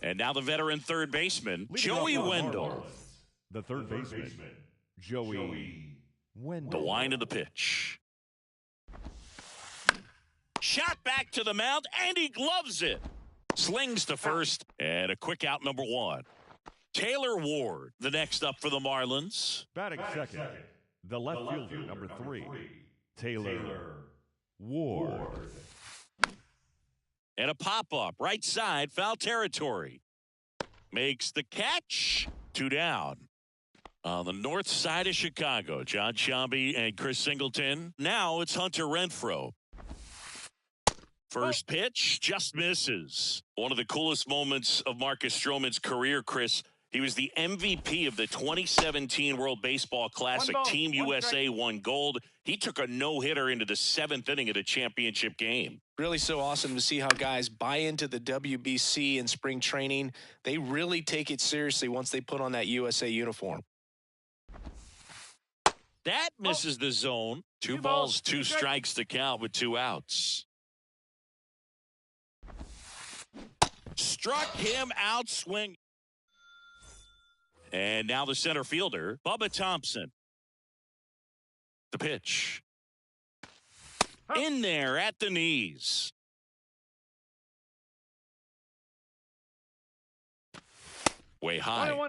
And now the veteran third baseman, Leading Joey off for the Wendell. Marlins, the third baseman, Joey Wendell. The wind of the pitch. Shot back to the mound, and he gloves it. Slings to first, and a quick out, number one. Taylor Ward, the next up for the Marlins. Batting second, the left fielder, number 3, Taylor Ward. And a pop-up, right side, foul territory. Makes the catch. 2 down. On the north side of Chicago, John Sciambi and Chris Singleton. Now it's Hunter Renfroe. First pitch just misses. One of the coolest moments of Marcus Stroman's career, Chris. He was the MVP of the 2017 World Baseball Classic. Team USA won gold. He took a no-hitter into the 7th inning of the championship game. Really so awesome to see how guys buy into the WBC in spring training. They really take it seriously once they put on that USA uniform. That misses the zone. 2 balls, 2 strikes to count with 2 outs. Struck him out swing. And now the center fielder, Bubba Thompson. The pitch. In there at the knees. Way high. 1-1.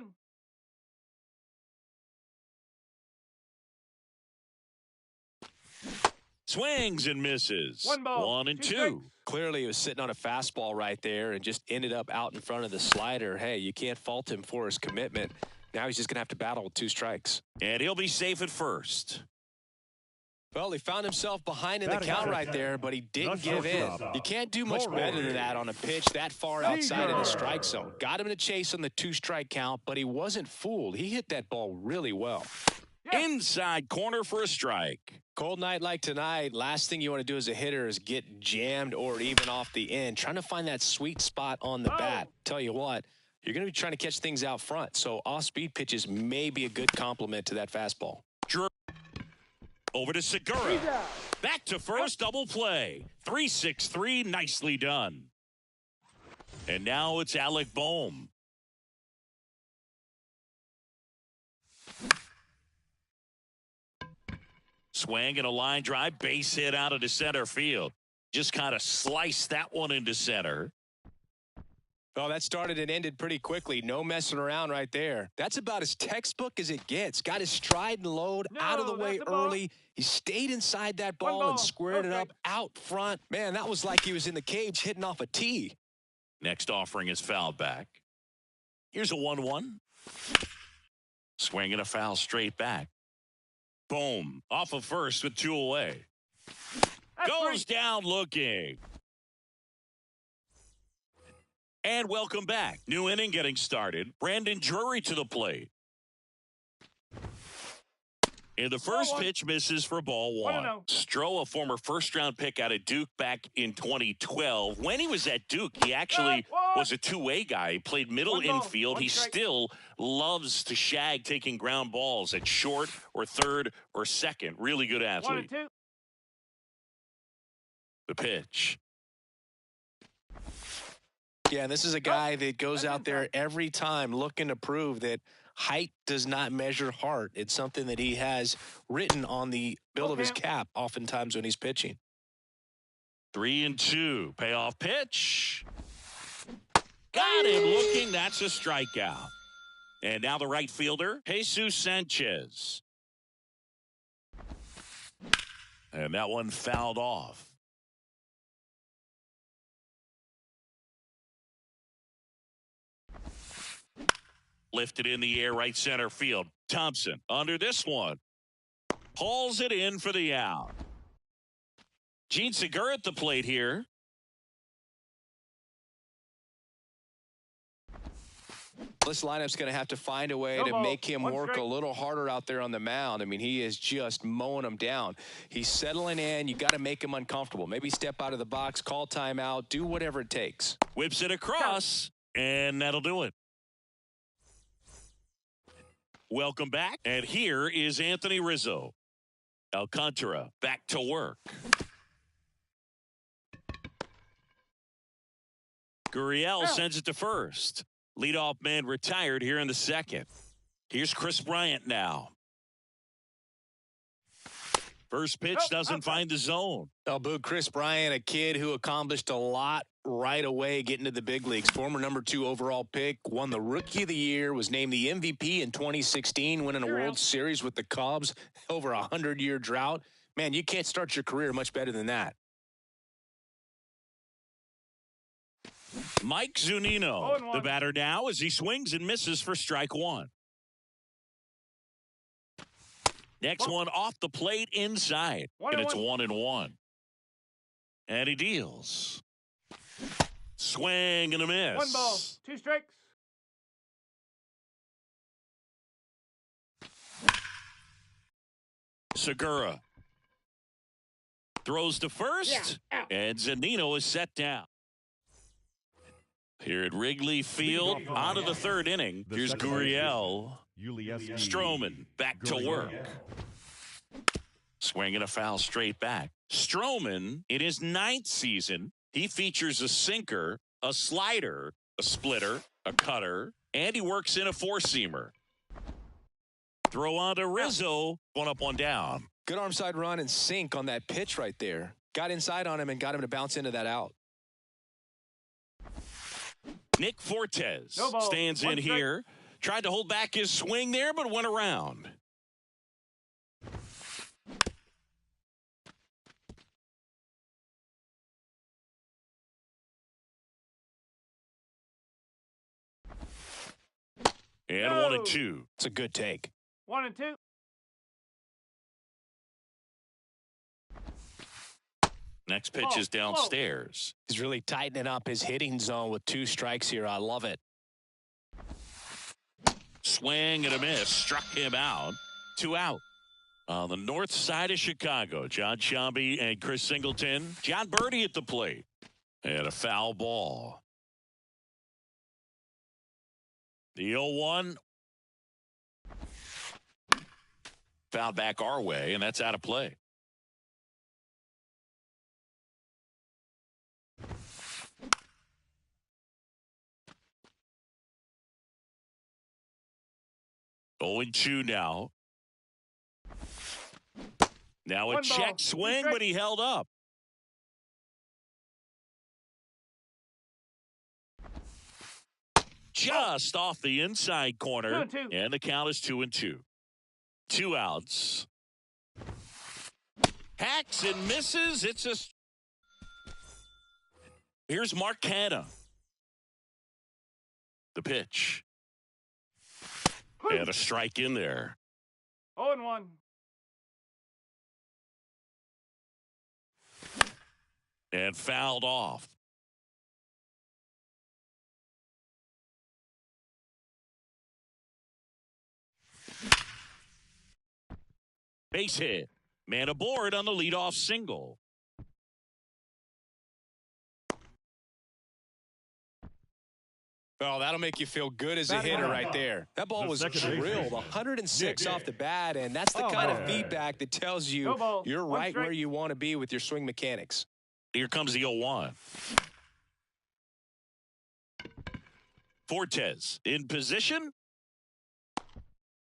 Swings and misses. 1 ball, 1 and 2 2. Clearly, he was sitting on a fastball right there and just ended up out in front of the slider. Hey, you can't fault him for his commitment. Now he's just going to have to battle with 2 strikes. And he'll be safe at first. Well, he found himself behind in the count right there, but he didn't give in. You can't do much better than that on a pitch that far outside of the strike zone. Got him in a chase on the 2-strike count, but he wasn't fooled. He hit that ball really well. Inside corner for a strike. Cold night like tonight, last thing you want to do as a hitter is get jammed or even off the end. Trying to find that sweet spot on the bat. Tell you what, you're going to be trying to catch things out front, so off-speed pitches may be a good complement to that fastball. Over to Segura. Back to first, double play. 3-6-3, nicely done. And now it's Alec Bohm. Swing and a line drive, base hit out of the center field. Just kind of sliced that one into center. Well, that started and ended pretty quickly. No messing around right there. That's about as textbook as it gets. Got his stride and load out of the way early. He stayed inside that ball and squared it up out front. Man, that was like he was in the cage hitting off a tee. Next offering is fouled back. Here's a 1-1. Swing and a foul straight back. Boom. Off of first with 2 away. Goes down looking. And welcome back. New inning getting started. Brandon Drury to the plate. And the first pitch misses for ball 1. Stroh, a former first-round pick out of Duke back in 2012. When he was at Duke, he actually was a two-way guy. He played middle infield. He still loves to shag taking ground balls at short or third or second. Really good athlete. The pitch. Yeah, this is a guy that goes out there every time looking to prove that height does not measure heart. It's something that he has written on the bill of his cap oftentimes when he's pitching. 3-2. Payoff pitch. Got him looking. That's a strikeout. And now the right fielder, Jesus Sanchez. And that one fouled off. Lifted in the air, right center field. Thompson under this one. Hauls it in for the out. Gene Segura at the plate here. This lineup's going to have to find a way to make him work a little harder out there on the mound. I mean, he is just mowing them down. He's settling in. You got to make him uncomfortable. Maybe step out of the box, call timeout, do whatever it takes. Whips it across, and that'll do it. Welcome back, and here is Anthony Rizzo. Alcantara back to work. Gurriel sends it to first. Leadoff man retired here in the second. Here's Chris Bryant now. First pitch doesn't find the zone. Oh, boo, Chris Bryant, a kid who accomplished a lot right away getting to the big leagues. Former #2 overall pick, won the Rookie of the Year, was named the MVP in 2016, winning a World Series with the Cubs, over a 100-year drought. Man, you can't start your career much better than that. Mike Zunino, the batter now as he swings and misses for strike one. Next one off the plate inside, and it's 1-1. And he deals. Swing and a miss. 1 ball, 2 strikes. Segura throws to first, and Zunino is set down. Here at Wrigley Field, out of the third inning, here's Gurriel. Stroman back to work. Swinging a foul straight back. Stroman, in his 9th season, he features a sinker, a slider, a splitter, a cutter, and he works in a 4-seamer. Throw on to Rizzo, 1 up, 1 down. Good arm side run and sink on that pitch right there. Got inside on him and got him to bounce into that out. Nick Fortes stands in here. Tried to hold back his swing there, but went around. And 1-2. It's a good take. 1-2. Next pitch is downstairs. He's really tightening up his hitting zone with 2 strikes here. I love it. Swing and a miss. Struck him out. 2 out. On the north side of Chicago, John Sciambi and Chris Singleton. John Birdie at the plate. And a foul ball. The 0-1. Fouled back our way, and that's out of play. Oh, 0-2 now. Now a check swing, but he held up. Just off the inside corner, 2-2. and the count is 2-2. 2 outs. Hacks and misses. It's just. Here's Mark Canha. The pitch. And a strike in there. 0-1. And fouled off. Base hit. Man aboard on the leadoff single. Oh, that'll make you feel good as a hitter right there. That ball was drilled 106 off the bat, and that's the kind of feedback that tells you you're right where you want to be with your swing mechanics. Here comes the 0-1. Fortes in position.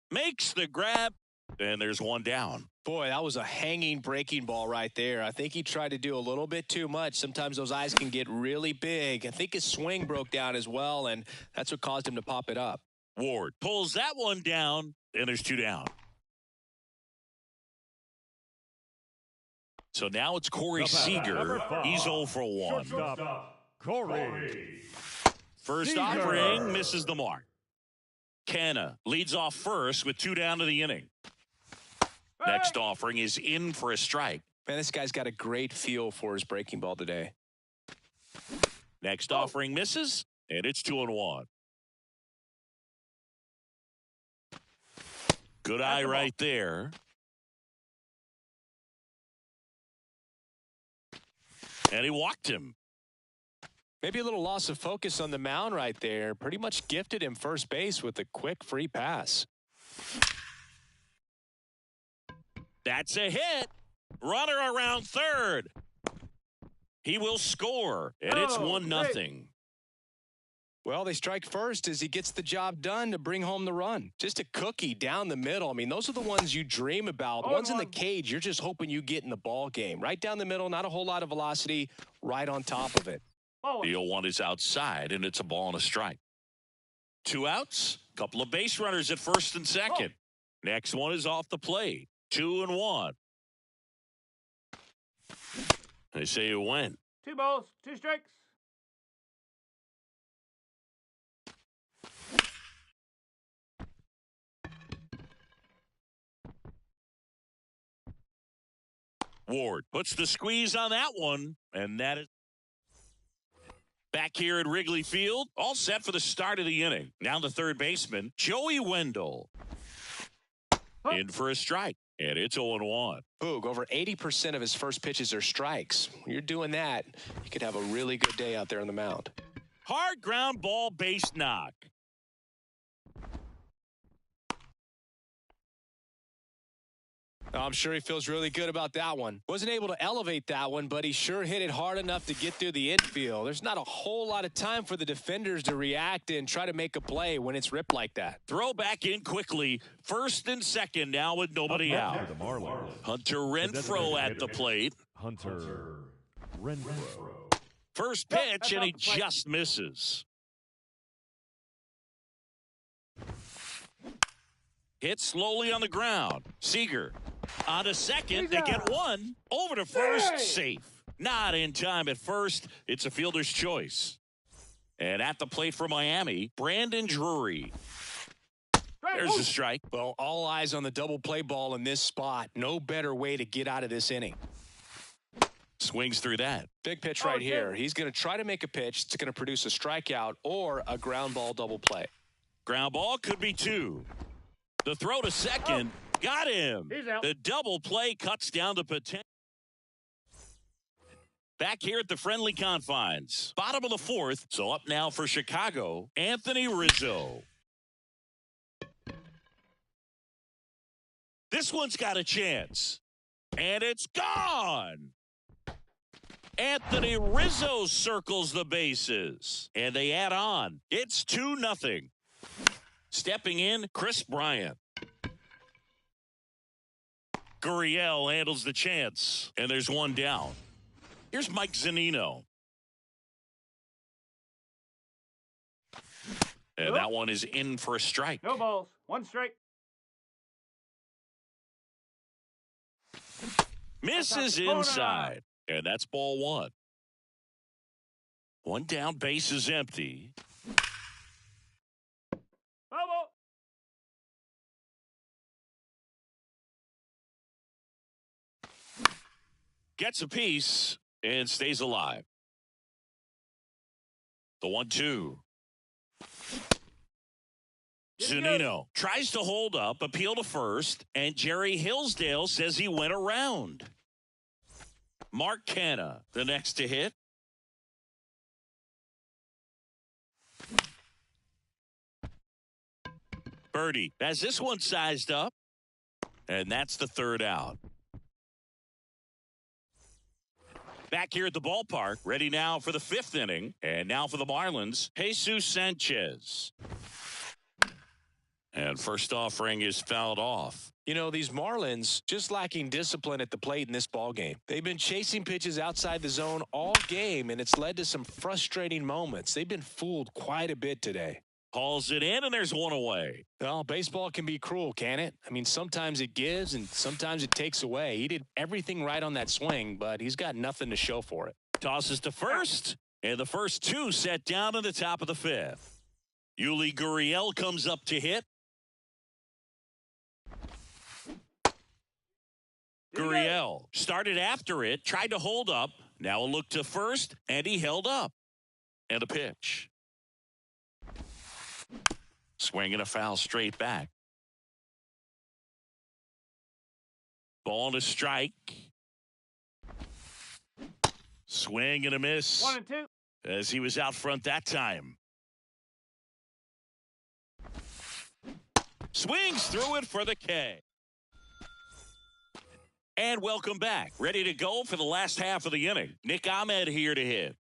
Makes the grab, and there's 1 down. Boy, that was a hanging breaking ball right there. I think he tried to do a little bit too much. Sometimes those eyes can get really big. I think his swing broke down as well, and that's what caused him to pop it up. Ward pulls that one down, and there's 2 down. So now it's Corey Seager. He's 0 for 1. Corey. First offering misses the mark. Canha leads off first with 2 down to the inning. Next offering is in for a strike. Man, this guy's got a great feel for his breaking ball today. Next offering misses, and it's 2-1. Good eye right there. And he walked him. Maybe a little loss of focus on the mound right there. Pretty much gifted him first base with a quick free pass. That's a hit. Runner around third. He will score, and it's 1-0. Well, they strike first as he gets the job done to bring home the run. Just a cookie down the middle. I mean, those are the ones you dream about. The ones in the cage, you're just hoping you get in the ball game. Right down the middle, not a whole lot of velocity, right on top of it. The 0-1 is outside, and it's a ball and a strike. 2 outs, couple of base runners at first and second. Next one is off the plate. 2-1. They say you win. 2 balls, 2 strikes. Ward puts the squeeze on that one, and that is back here at Wrigley Field, all set for the start of the inning. Now the third baseman, Joey Wendell, in for a strike, and it's 0-1. Boog, over 80% of his first pitches are strikes. When you're doing that, you could have a really good day out there on the mound. Hard ground ball, base knock. I'm sure he feels really good about that one. Wasn't able to elevate that one, but he sure hit it hard enough to get through the infield. There's not a whole lot of time for the defenders to react and try to make a play when it's ripped like that. Throw back in quickly. First and second now with nobody out. Hunter Renfroe at the plate. Hunter Renfroe. First pitch, and he just misses. Hit slowly on the ground. Seager on to second. They get one. Over to first. Safe. Not in time at first. It's a fielder's choice. And at the plate for Miami, Brandon Drury. There's a strike. Well, all eyes on the double play ball in this spot. No better way to get out of this inning. Swings through that. Big pitch right here. He's going to try to make a pitch that's going to produce a strikeout or a ground ball double play. Ground ball could be 2. The throw to second. Got him. The double play cuts down the potential. Back here at the friendly confines. Bottom of the 4th. So up now for Chicago, Anthony Rizzo. This one's got a chance. And it's gone. Anthony Rizzo circles the bases. And they add on. It's 2-0. Stepping in, Chris Bryant. Gurriel handles the chance, and there's one down. Here's Mike Zunino. And that one is in for a strike. No balls, 1 strike. Misses inside, and that's ball 1. 1 down, base is empty. Gets a piece and stays alive. The 1-2. Zunino tries to hold up, appeal to first, and Jerry Hillsdale says he went around. Mark Canha, the next to hit. Birdie has this one sized up, and that's the 3rd out. Back here at the ballpark, ready now for the 5th inning. And now for the Marlins, Jesus Sanchez. And first offering is fouled off. You know, these Marlins just lacking discipline at the plate in this ballgame. They've been chasing pitches outside the zone all game, and it's led to some frustrating moments. They've been fooled quite a bit today. Hauls it in, and there's one away. Well, baseball can be cruel, can it? I mean, sometimes it gives and sometimes it takes away. He did everything right on that swing, but he's got nothing to show for it. Tosses to first, and the first 2 set down in the top of the 5th. Yuli Gurriel comes up to hit. Gurriel started after it, tried to hold up. Now a look to first, and he held up. And a pitch. Swing and a foul straight back. Ball and a strike. Swing and a miss. 1-2. As he was out front that time. Swings through it for the K. And welcome back. Ready to go for the last half of the inning. Nick Ahmed here to hit.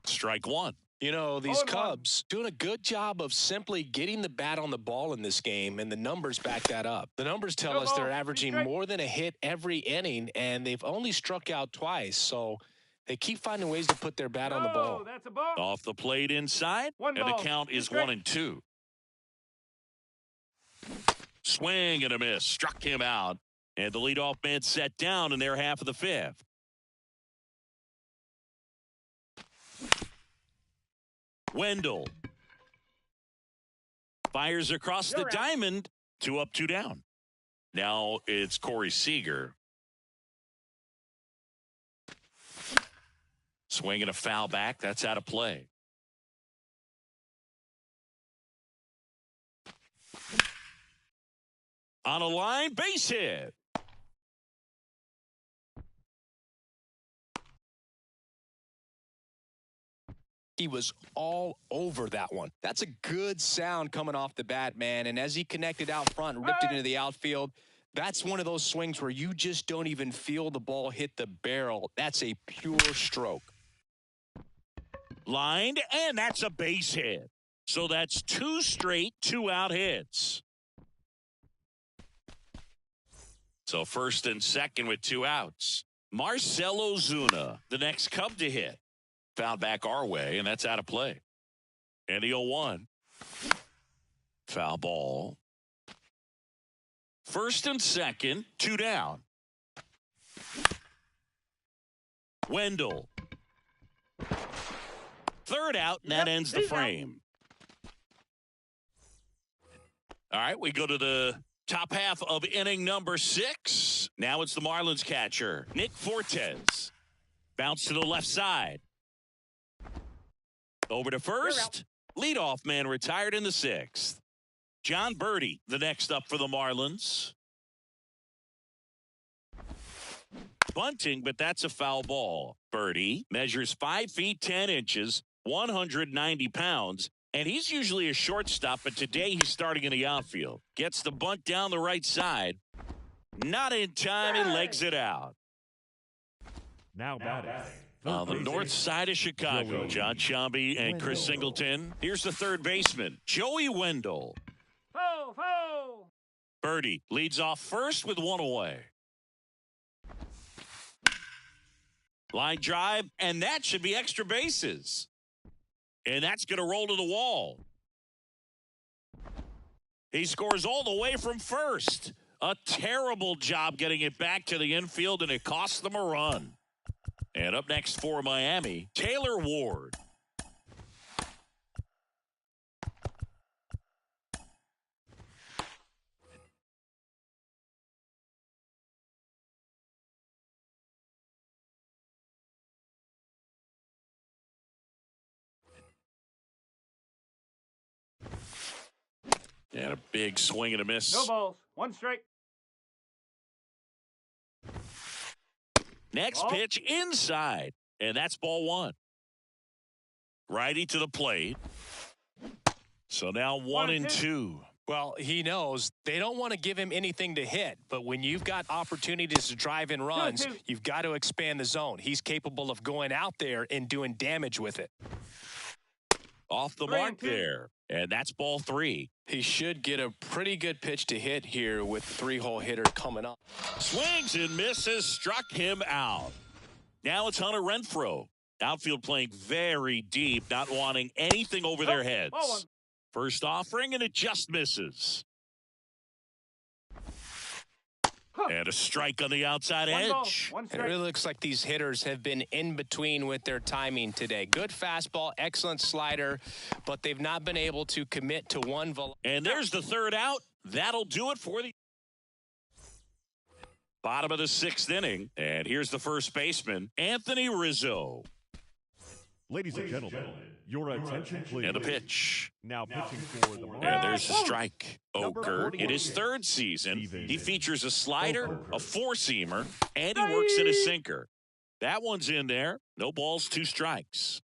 Strike 1. You know, these Cubs doing a good job of simply getting the bat on the ball in this game, and the numbers back that up. The numbers tell us they're averaging more than a hit every inning, and they've only struck out twice, so they keep finding ways to put their bat on the ball. That's a ball. Off the plate inside, and the count is 1-2. Swing and a miss. Struck him out, and the leadoff man set down in their half of the fifth. Wendell fires across the diamond. 2 up, 2 down. Now it's Corey Seager. Swinging a foul back. That's out of play. On a line, base hit. He was all over that one. That's a good sound coming off the bat, man. And as he connected out front and ripped it into the outfield, that's one of those swings where you just don't even feel the ball hit the barrel. That's a pure stroke. Lined, and that's a base hit. So that's 2 straight 2-out hits. So first and second with 2 outs. Marcell Ozuna, the next Cub to hit. Fouled back our way, and that's out of play. And the 0-1. Foul ball. First and second, 2 down. Wendell. Third out, and that ends the frame. All right, we go to the top half of inning number 6. Now it's the Marlins catcher, Nick Fortes. Bounce to the left side. Over to first. Leadoff man retired in the 6th. John Birdie, the next up for the Marlins. Bunting, but that's a foul ball. Birdie measures 5 feet 10 inches, 190 pounds, and he's usually a shortstop, but today he's starting in the outfield. Gets the bunt down the right side. Not in time, and legs it out. Now batting. On the north side of Chicago, John Sciambi and Chris Singleton. Here's the third baseman, Joey Wendell. Foul. Birdie leads off first with 1 away. Line drive, and that should be extra bases. And that's going to roll to the wall. He scores all the way from first. A terrible job getting it back to the infield, and it cost them a run. And up next for Miami, Taylor Ward. And a big swing and a miss. No balls. 1 strike. Next pitch inside, and that's ball 1. Righty to the plate. So now 1-2. Well, he knows they don't want to give him anything to hit, but when you've got opportunities to drive in runs, you've got to expand the zone. He's capable of going out there and doing damage with it. Off the mark there, and that's ball 3. He should get a pretty good pitch to hit here with 3-hole hitter coming up. Swings and misses, struck him out. Now it's Hunter Renfroe. Outfield playing very deep, not wanting anything over their heads. First offering, and it just misses. And a strike on the outside edge. It really looks like these hitters have been in between with their timing today. Good fastball, excellent slider, but they've not been able to commit to one. And there's the third out. That'll do it for the bottom of the 6th inning. And here's the first baseman, Anthony Rizzo. Ladies and gentlemen, your attention please. And a pitch. Now pitching for the Marlins. And there's the strike. Oker, in his 3rd season, he features a slider, a 4-seamer, and he works in a sinker. That one's in there. No balls, 2 strikes.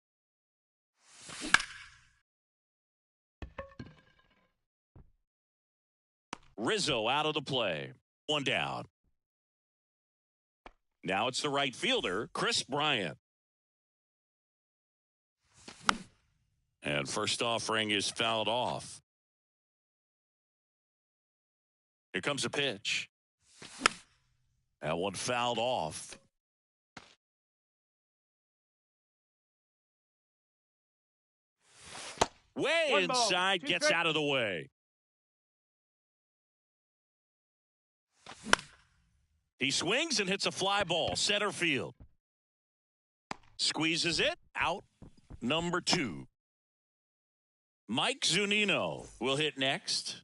Rizzo out of the play. 1 down. Now it's the right fielder, Chris Bryant. And first offering is fouled off. Here comes a pitch. That one fouled off. Way One ball, inside, gets strikes. out of the way. He swings and hits a fly ball, center field. Squeezes it, out, number 2. Mike Zunino will hit next.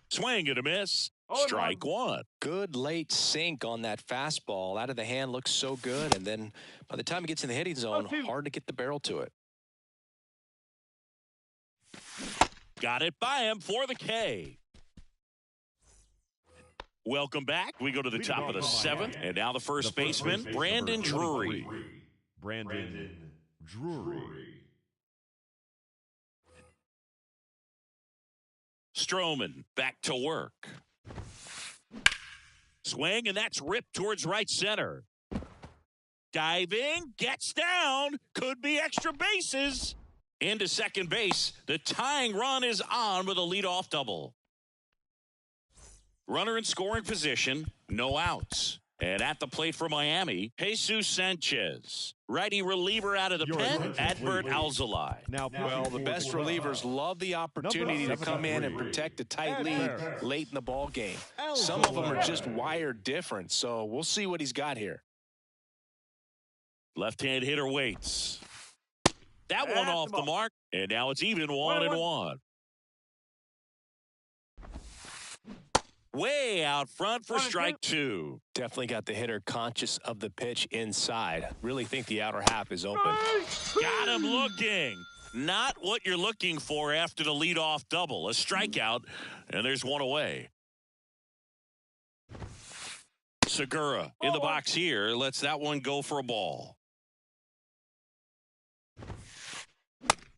Swing and a miss. Strike 1. Good late sink on that fastball. Out of the hand, looks so good. And then by the time he gets in the hitting zone, hard to get the barrel to it. Got it by him for the K. Welcome back. We go to the top of the 7th. And now the first baseman, Brandon Drury. Brandon Drury. Stroman back to work. Swing, and that's ripped towards right center. Diving, gets down, could be extra bases. Into second base, the tying run is on with a leadoff double. Runner in scoring position, no outs. And at the plate for Miami, Jesus Sanchez. Righty reliever out of the pen, Adbert Alzolay. Well, the best relievers love the opportunity to come in and protect a tight lead late in the ball game. Some of them are just wired different, so we'll see what he's got here. Left-hand hitter waits. That one off the mark, and now it's even 1-1. Way out front for strike 2. Definitely got the hitter conscious of the pitch inside. Really think the outer half is open. Got him looking. Not what you're looking for after the leadoff double. A strikeout, and there's one away. Segura in the box here. Lets that one go for a ball.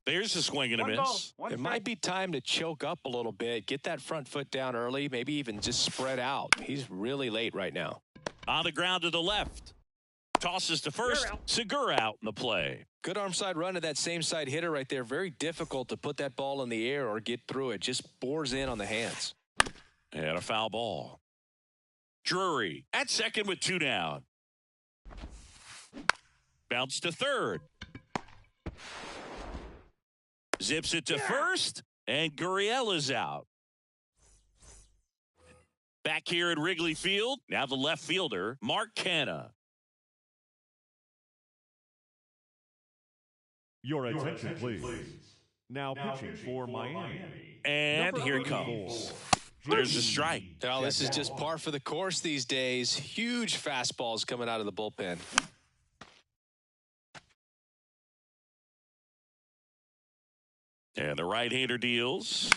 There's a swing and a miss. It might be time to choke up a little bit. Get that front foot down early. Maybe even just spread out. He's really late right now. On the ground to the left. Tosses to first. Segura out in the play. Good arm side run to that same side hitter right there. Very difficult to put that ball in the air or get through it. Just bores in on the hands. And a foul ball. Drury at second with 2 down. Bounce to third. Zips it to first, and Gurriel is out. Back here at Wrigley Field, now the left fielder, Mark Canha. Your attention, please. Now pitching for Miami. And here he comes. There's a strike. Well, this is just par for the course these days. Huge fastballs coming out of the bullpen. And the right-hander deals.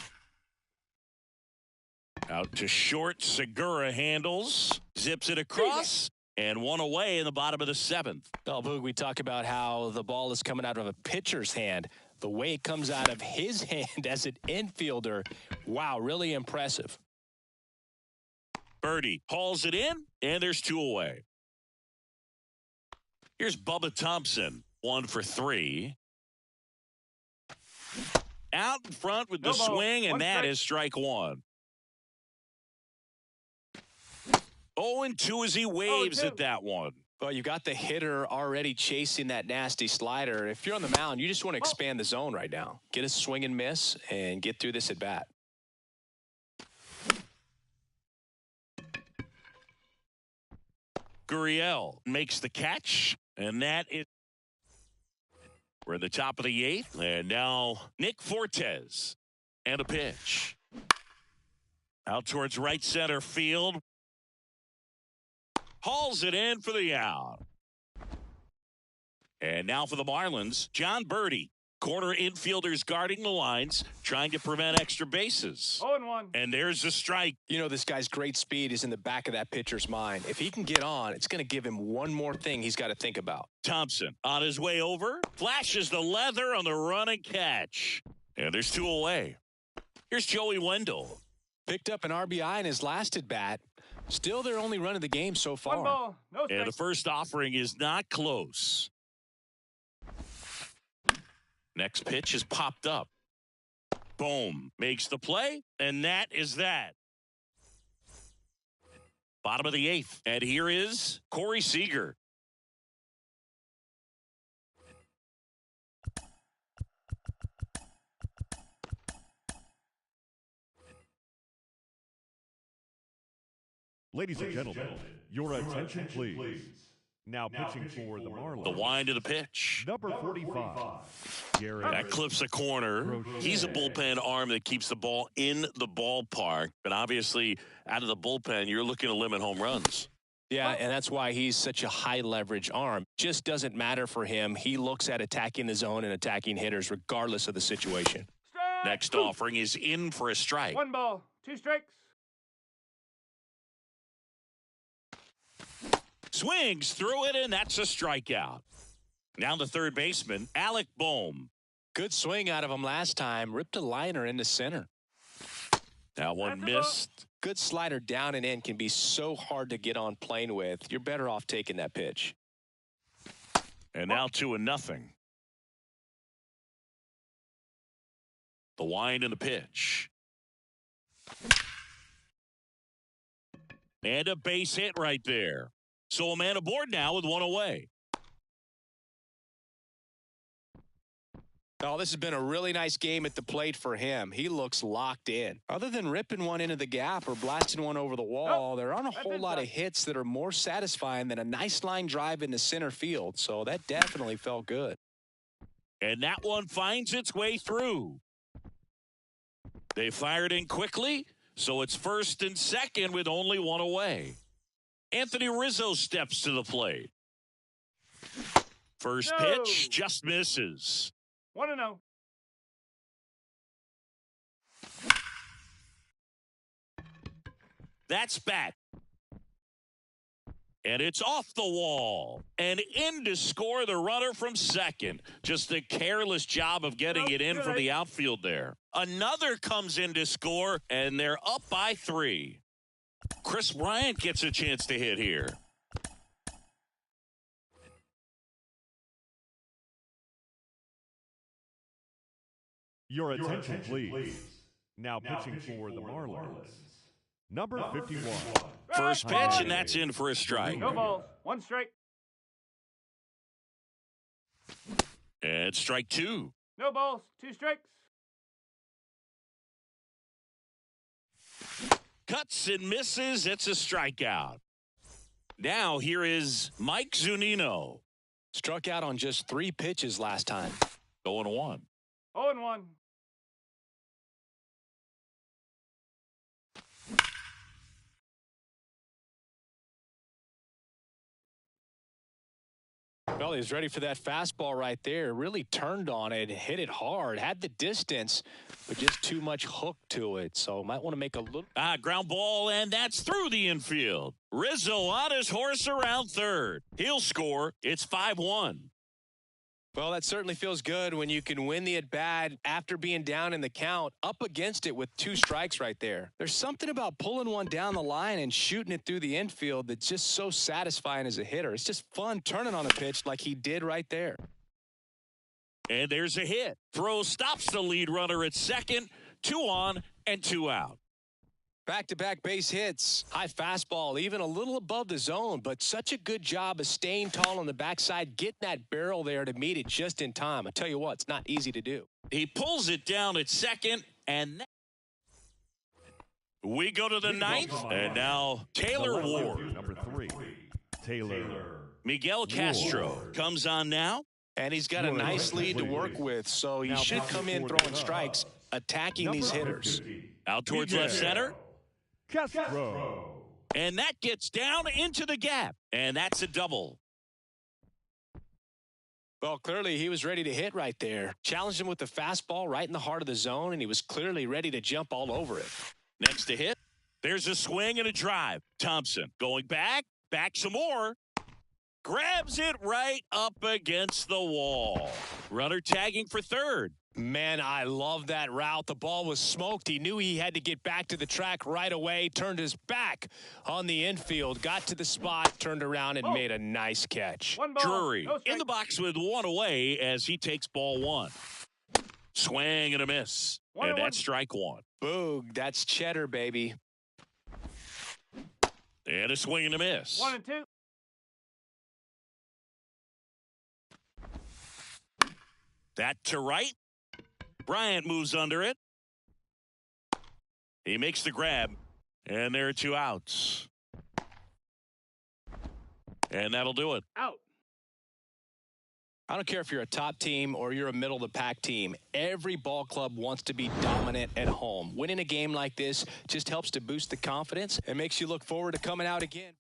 Out to short. Segura handles. Zips it across. And one away in the bottom of the 7th. Well, Boog, we talk about how the ball is coming out of a pitcher's hand. The way it comes out of his hand as an infielder, wow, really impressive. Birdie hauls it in, and there's 2 away. Here's Bubba Thompson, 1 for 3. Out in front with the swing, and that is strike 1. 0-2 as he waves at that one. Well, you got the hitter already chasing that nasty slider. If you're on the mound, you just want to expand the zone right now. Get a swing and miss and get through this at bat. Gurriel makes the catch, and that is. We're at the top of the 8th, and now Nick Fortes and a pitch. Out towards right center field. Hauls it in for the out. And now for the Marlins, John Birdie. Corner infielders guarding the lines, trying to prevent extra bases. 0-1. And there's a strike. You know, this guy's great speed is in the back of that pitcher's mind. If he can get on, it's going to give him one more thing he's got to think about. Thompson on his way over, flashes the leather on the run and catch. And there's 2 away. Here's Joey Wendell. Picked up an RBI in his last at bat. Still their only run of the game so far. 1 ball, no strike. And the first offering is not close. Next pitch is popped up. Boom. Makes the play, and that is that. Bottom of the 8th. And here is Corey Seager. Ladies and gentlemen, your attention please. Now pitching for the Marlins. The wind of the pitch. Number 45. Garrett. That clips the corner. He's a bullpen arm that keeps the ball in the ballpark. But obviously, out of the bullpen, you're looking to limit home runs. Yeah, and that's why he's such a high leverage arm. Just doesn't matter for him. He looks at attacking the zone and attacking hitters regardless of the situation. Strike. Next offering is in for a strike. 1 ball, 2 strikes. Swings through it, and that's a strikeout. Now the third baseman, Alec Bohm. Good swing out of him last time. Ripped a liner into center. That one missed. Good slider down and in can be so hard to get on plane with. You're better off taking that pitch. And now 2-0. The wind and the pitch. And a base hit right there. So a man aboard now with 1 away. Oh, this has been a really nice game at the plate for him. He looks locked in. Other than ripping one into the gap or blasting one over the wall, there aren't a whole lot of hits that are more satisfying than a nice line drive into center field. So that definitely felt good. And that one finds its way through. They fired in quickly, so it's first and second with only 1 away. Anthony Rizzo steps to the plate. First pitch just misses. 1-0. That's bat. And it's off the wall. And in to score the runner from second. Just a careless job of getting it in from the outfield there. Another comes in to score, and they're up by 3. Chris Bryant gets a chance to hit here. Your attention please. Now pitching for the Marlins. Number 51. First pitch, and that's in for a strike. No balls, 1 strike. And strike 2. No balls, 2 strikes. Cuts and misses. It's a strikeout. Now here is Mike Zunino. Struck out on just 3 pitches last time. 0-1. 0-1. Well, he was ready for that fastball right there. Really turned on it, hit it hard, had the distance, but just too much hook to it. So might want to make a little. Ground ball, and that's through the infield. Rizzo on his horse around third. He'll score. It's 5-1. Well, that certainly feels good when you can win the at-bat after being down in the count, up against it with 2 strikes right there. There's something about pulling one down the line and shooting it through the infield that's just so satisfying as a hitter. It's just fun turning on a pitch like he did right there. And there's a hit. Throw stops the lead runner at second. 2 on and 2 out. Back-to-back base hits, high fastball, even a little above the zone, but such a good job of staying tall on the backside, getting that barrel there to meet it just in time. I tell you what, it's not easy to do. He pulls it down at second, and we go to the 9th, and now Taylor Ward. Number 3. Taylor. Miguel Castro comes on now. And he's got a nice lead to work with, so he should come in throwing strikes, attacking these hitters. Out towards left center. Castro. And that gets down into the gap. And that's a double. Well, clearly he was ready to hit right there. Challenged him with the fastball right in the heart of the zone, and he was clearly ready to jump all over it. Next to hit, there's a swing and a drive. Thompson going back some more. Grabs it right up against the wall. Runner tagging for third. Man, I love that route. The ball was smoked. He knew he had to get back to the track right away. Turned his back on the infield. Got to the spot, turned around, and made a nice catch. Drury in the box with 1 away as he takes ball 1. Swing and a miss. And that's strike one. Boog, that's cheddar, baby. And a swing and a miss. 1 and 2. That to right. Bryant moves under it. He makes the grab. And there are 2 outs. And that'll do it. Out. I don't care if you're a top team or you're a middle-of-the-pack team. Every ball club wants to be dominant at home. Winning a game like this just helps to boost the confidence and makes you look forward to coming out again.